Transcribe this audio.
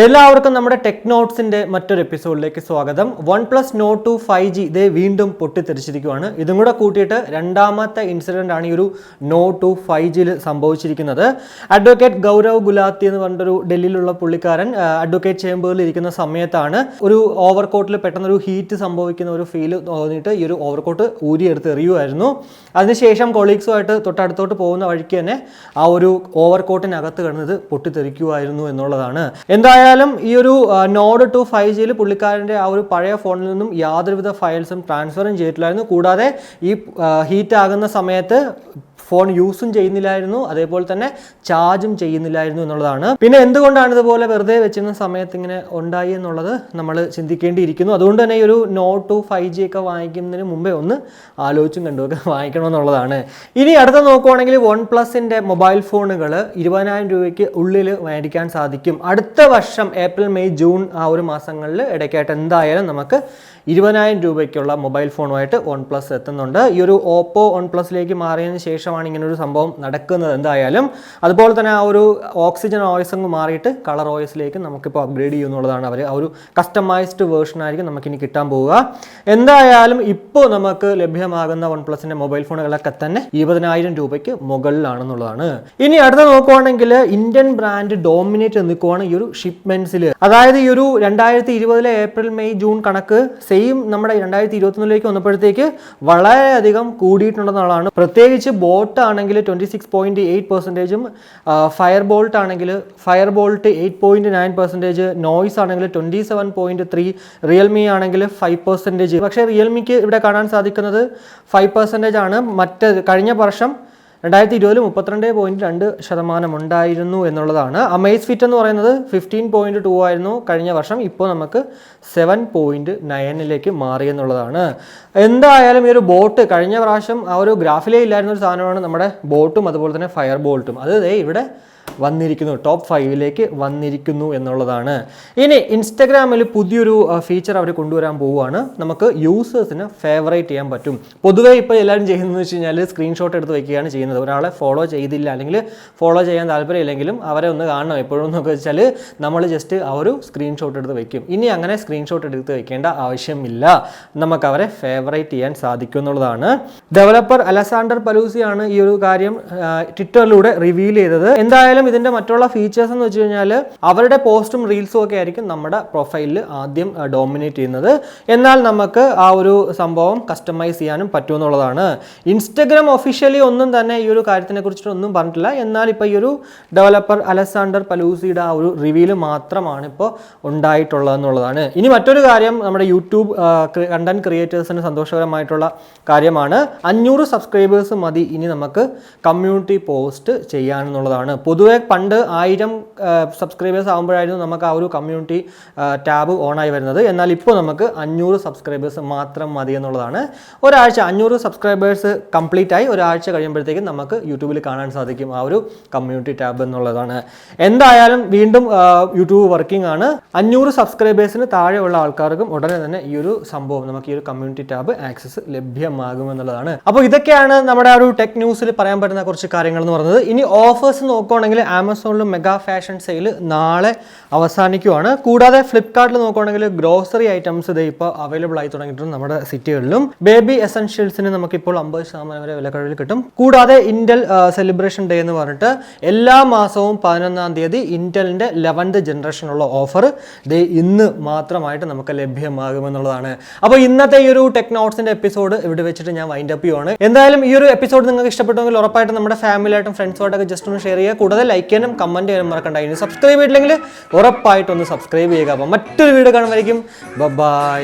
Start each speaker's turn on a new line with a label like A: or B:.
A: എല്ലാവർക്കും നമ്മുടെ ടെക് നോട്ട്സിന്റെ മറ്റൊരു എപ്പിസോഡിലേക്ക് സ്വാഗതം. OnePlus Nord 2 5G ഇതേ വീണ്ടും പൊട്ടിത്തെറിച്ചിരിക്കുകയാണ്. ഇതും കൂടെ കൂട്ടിയിട്ട് രണ്ടാമത്തെ ഇൻസിഡന്റ് ആണ് ഈ ഒരു Nord 2 5Gയിൽ സംഭവിച്ചിരിക്കുന്നത്. അഡ്വക്കേറ്റ് ഗൗരവ് ഗുലാത്തി എന്ന് പറഞ്ഞൊരു ഡൽഹിയിലുള്ള പുള്ളിക്കാരൻ അഡ്വക്കേറ്റ് ചേംബറിൽ ഇരിക്കുന്ന സമയത്താണ് ഒരു ഓവർകോട്ടിൽ പെട്ടെന്നൊരു ഹീറ്റ് സംഭവിക്കുന്ന ഒരു ഫീൽ തോന്നിയിട്ട് ഈ ഒരു ഓവർകോട്ട് ഊരിയെടുത്ത് എറിയുമായിരുന്നു. അതിനുശേഷം കൊളീഗ്സുമായിട്ട് തൊട്ടടുത്തോട്ട് പോകുന്ന വഴിക്ക് തന്നെ ആ ഒരു ഓവർകോട്ടിനകത്ത് കിടന്നത് പൊട്ടിത്തെറിക്കുമായിരുന്നു എന്നുള്ളതാണ്. എന്തായാലും ഈ ഒരു നോഡ് 2 5Gയിൽ പുള്ളിക്കാരൻ്റെ ആ ഒരു പഴയ ഫോണിൽ നിന്നും യാതൊരുവിധ ഫയൽസും ട്രാൻസ്ഫറും ചെയ്തിട്ടില്ലായിരുന്നു. കൂടാതെ ഈ ഹീറ്റ് ആകുന്ന സമയത്ത് ഫോൺ യൂസും ചെയ്യുന്നില്ലായിരുന്നു, അതേപോലെ തന്നെ ചാർജും ചെയ്യുന്നില്ലായിരുന്നു എന്നുള്ളതാണ്. പിന്നെ എന്തുകൊണ്ടാണ് ഇതുപോലെ വെറുതെ വെച്ചിരുന്ന സമയത്ത് ഇങ്ങനെ ഉണ്ടായി എന്നുള്ളത് നമ്മൾ ചിന്തിക്കേണ്ടിയിരിക്കുന്നു. അതുകൊണ്ട് തന്നെ ഈ ഒരു നോഡ് 2 5G ഒക്കെ വാങ്ങിക്കുന്നതിന് മുമ്പേ ഒന്ന് ആലോചിച്ചും കണ്ടുമൊക്കെ വാങ്ങിക്കണമെന്നുള്ളതാണ്. ഇനി അടുത്ത നോക്കുവാണെങ്കിൽ OnePlusന്റെ മൊബൈൽ ഫോണുകൾ 20,000 രൂപയ്ക്ക് ഉള്ളിൽ മേടിക്കാൻ സാധിക്കും. അടുത്ത വർഷം ഏപ്രിൽ മെയ് ജൂൺ ആ ഒരു മാസങ്ങളിൽ ഇടയ്ക്കായിട്ട് എന്തായാലും നമുക്ക് 20,000 രൂപയ്ക്കുള്ള മൊബൈൽ ഫോണുമായിട്ട് OnePlus എത്തുന്നുണ്ട്. ഈ ഒരു ഓപ്പോ OnePlusലേക്ക് മാറിയതിന് ശേഷമാണ് ഇങ്ങനൊരു സംഭവം നടക്കുന്നത് എന്തായാലും. അതുപോലെ തന്നെ ആ ഒരു ഓക്സിജൻ OS അങ്ങ് മാറിയിട്ട് കളർ OSലേക്ക് നമുക്കിപ്പോൾ അപ്ഗ്രേഡ് ചെയ്യുന്നുള്ളതാണ്. അവർ ആ ഒരു കസ്റ്റമൈസ്ഡ് വേർഷൻ ആയിരിക്കും നമുക്കിനി കിട്ടാൻ പോവുക. എന്തായാലും ഇപ്പോൾ നമുക്ക് ലഭ്യമാകുന്ന OnePlusന്റെ മൊബൈൽ ഫോണുകളൊക്കെ തന്നെ 20,000 രൂപയ്ക്ക് മുകളിലാണെന്നുള്ളതാണ്. ഇനി അടുത്ത നോക്കുവാണെങ്കിൽ ഇന്ത്യൻ ബ്രാൻഡ് ഡോമിനേറ്റ് നിൽക്കുവാണ് ഈ ഒരു ഷിപ്മെന്റ്സിൽ. അതായത് ഈ ഒരു 2020 ഏപ്രിൽ മെയ് ജൂൺ കണക്ക് സെയിം നമ്മുടെ 2021 വന്നപ്പോഴത്തേക്ക് വളരെയധികം കൂടിയിട്ടുണ്ടെന്നുള്ളതാണ്. പ്രത്യേകിച്ച് ബോട്ട് ആണെങ്കിൽ 26.8%, ഫയർബോൾട്ട് ആണെങ്കിൽ 8.9%, നോയ്സ് ആണെങ്കിൽ 27.3%, റിയൽമി ആണെങ്കിൽ 5%. പക്ഷേ റിയൽമിക്ക് ഇവിടെ കാണാൻ സാധിക്കുന്നത് 5% ആണ്. കഴിഞ്ഞ വർഷം 2020 32.2% ഉണ്ടായിരുന്നു എന്നുള്ളതാണ്. അമേസ് ഫിറ്റ് എന്ന് പറയുന്നത് 15.2 ആയിരുന്നു കഴിഞ്ഞ വർഷം. ഇപ്പോൾ നമുക്ക് 7.9 മാറി എന്നുള്ളതാണ്. എന്തായാലും ഈ ഒരു ബോട്ട് കഴിഞ്ഞ പ്രാവശ്യം ആ ഒരു ഗ്രാഫിലേ ഇല്ലായിരുന്ന ഒരു സാധനമാണ് നമ്മുടെ ബോട്ടും അതുപോലെ തന്നെ ഫയർ ബോൾട്ടും. അത് ഇവിടെ വന്നിരിക്കുന്നു, ടോപ്പ് 5 വന്നിരിക്കുന്നു എന്നുള്ളതാണ്. ഇനി ഇൻസ്റ്റഗ്രാമിൽ പുതിയൊരു ഫീച്ചർ അവർ കൊണ്ടുവരാൻ പോവുകയാണ്. നമുക്ക് യൂസേഴ്സിന് ഫേവറേറ്റ് ചെയ്യാൻ പറ്റും. പൊതുവേ ഇപ്പോൾ എല്ലാവരും ചെയ്യുന്നതെന്ന് വെച്ച് കഴിഞ്ഞാൽ സ്ക്രീൻഷോട്ട് എടുത്ത് വയ്ക്കുകയാണ് ചെയ്യുന്നത്. ഒരാളെ ഫോളോ ചെയ്തില്ല അല്ലെങ്കിൽ ഫോളോ ചെയ്യാൻ താല്പര്യമില്ലെങ്കിലും അവരെ ഒന്ന് കാണണം എപ്പോഴും എന്നൊക്കെ വെച്ചാൽ നമ്മൾ ജസ്റ്റ് ആ ഒരു സ്ക്രീൻഷോട്ട് എടുത്ത് വയ്ക്കും. ഇനി അങ്ങനെ സ്ക്രീൻഷോട്ട് എടുത്ത് വയ്ക്കേണ്ട ആവശ്യമില്ല, നമുക്ക് അവരെ ഫേവറേറ്റ് ചെയ്യാൻ സാധിക്കും എന്നുള്ളതാണ്. ഡെവലപ്പർ അലസാണ്ടർ പലൂസിയാണ് ഈ ഒരു കാര്യം ട്വിറ്ററിലൂടെ റിവീൽ ചെയ്തത്. എന്തായാലും ഇതിന്റെ മറ്റുള്ള ഫീച്ചേഴ്സ് എന്ന് വെച്ച് കഴിഞ്ഞാൽ അവരുടെ പോസ്റ്റും റീൽസും ഒക്കെ ആയിരിക്കും നമ്മുടെ പ്രൊഫൈലിൽ ആദ്യം ഡോമിനേറ്റ് ചെയ്യുന്നത്. എന്നാൽ നമുക്ക് ആ ഒരു സംഭവം കസ്റ്റമൈസ് ചെയ്യാനും പറ്റുമെന്നുള്ളതാണ്. ഇൻസ്റ്റഗ്രാം ഒഫീഷ്യലി ഒന്നും തന്നെ ഈ ഒരു കാര്യത്തിനെ കുറിച്ചിട്ട് ഒന്നും പറഞ്ഞിട്ടില്ല. എന്നാൽ ഇപ്പോൾ ഈ ഒരു ഡെവലപ്പർ അലസാണ്ടർ പലൂസിയുടെ ആ ഒരു റിവീൽ മാത്രമാണ് ഇപ്പോൾ ഉണ്ടായിട്ടുള്ളതെന്നുള്ളതാണ്. ഇനി മറ്റൊരു കാര്യം, നമ്മുടെ യൂട്യൂബ് കണ്ടന്റ് ക്രിയേറ്റേഴ്സിന് സന്തോഷകരമായിട്ടുള്ള കാര്യമാണ്. 500 സബ്സ്ക്രൈബേഴ്സ് മതി ഇനി നമുക്ക് കമ്മ്യൂണിറ്റി പോസ്റ്റ് ചെയ്യാനെന്നുള്ളതാണ്. പൊതുവെ പണ്ട് 1000 സബ്സ്ക്രൈബേഴ്സ് ആകുമ്പോഴായിരുന്നു നമുക്ക് ആ ഒരു കമ്മ്യൂണിറ്റി ടാബ് ഓണായി വരുന്നത്. എന്നാൽ ഇപ്പോൾ നമുക്ക് 500 സബ്സ്ക്രൈബേഴ്സ് മാത്രം മതി എന്നുള്ളതാണ്. ഒരാഴ്ച 500 സബ്സ്ക്രൈബേഴ്സ് കംപ്ലീറ്റ് ആയി ഒരാഴ്ച കഴിയുമ്പോഴത്തേക്കും നമുക്ക് യൂട്യൂബിൽ കാണാൻ സാധിക്കും ആ ഒരു കമ്മ്യൂണിറ്റി ടാബ് എന്നുള്ളതാണ്. എന്തായാലും വീണ്ടും യൂട്യൂബ് വർക്കിംഗ് ആണ്. 500 സബ്സ്ക്രൈബേഴ്സിന് താഴെയുള്ള ആൾക്കാർക്കും ഉടനെ തന്നെ ഈ ഒരു സംഭവം നമുക്ക് ഈ ഒരു കമ്മ്യൂണിറ്റി ടാബ് ആക്സസ് ലഭ്യമാകുമെന്നുള്ളതാണ്. അപ്പോൾ ഇതൊക്കെയാണ് നമ്മുടെ ആ ഒരു ടെക് ന്യൂസിൽ പറയാൻ പറ്റുന്ന കുറച്ച് കാര്യങ്ങൾ എന്ന് പറയുന്നത്. ഇനി ഓഫേഴ്സ് നോക്കുകയാണെങ്കിൽ ആമസോണിൽ മെഗാ ഫാഷൻ സെയിൽ നാളെ അവസാനിക്കുവാണ്. കൂടാതെ ഫ്ലിപ്കാർട്ടിൽ നോക്കുകയാണെങ്കിൽ ഗ്രോസറി ഐറ്റംസ് ഇത് ഇപ്പോൾ അവൈലബിൾ ആയി തുടങ്ങിയിട്ടുണ്ട് നമ്മുടെ സിറ്റികളിലും. ബേബി എസൻഷ്യൽസിന് നമുക്കിപ്പോൾ 50% വരെ വിലക്കഴിവിൽ കിട്ടും. കൂടാതെ ഇന്റൽ സെലിബ്രേഷൻ ഡേ എന്ന് പറഞ്ഞിട്ട് എല്ലാ മാസവും 11-ാം തീയതി ഇന്റലിന്റെ 11th ജനറേഷനുള്ള ഓഫർ ഇന്ന് മാത്രമായിട്ട് നമുക്ക് ലഭ്യമാകുമെന്നുള്ളതാണ്. അപ്പോൾ ഇന്നത്തെ ഈ ഒരു ടെക് നോട്ട്സിന്റെ എപ്പിസോഡ് ഇവിടെ വെച്ചിട്ട് ഞാൻ വൈൻഡ് അപ്പ് ചെയ്യുവാണ്. എന്തായാലും ഈ ഒരു എപ്പിസോഡ് നിങ്ങൾക്ക് ഇഷ്ടപ്പെട്ടെങ്കിൽ ഉറപ്പായിട്ടും നമ്മുടെ ഫാമിലിയായിട്ടും ഫ്രണ്ട്സുമായിട്ടൊക്കെ ജസ്റ്റ് ഒന്ന് ഷെയർ ചെയ്യുക. കൂടാതെ ലൈക്ക് ചെയ്യാനും കമന്റ് ചെയ്യാനും മറക്കണ്ട. ഇനി സബ്സ്ക്രൈബ് ചെയ്തില്ലെങ്കിൽ ഉറപ്പായിട്ടൊന്ന് സബ്സ്ക്രൈബ് ചെയ്യുക. അപ്പോൾ മറ്റൊരു വീഡിയോ കാണുമായിരിക്കും. ബൈ.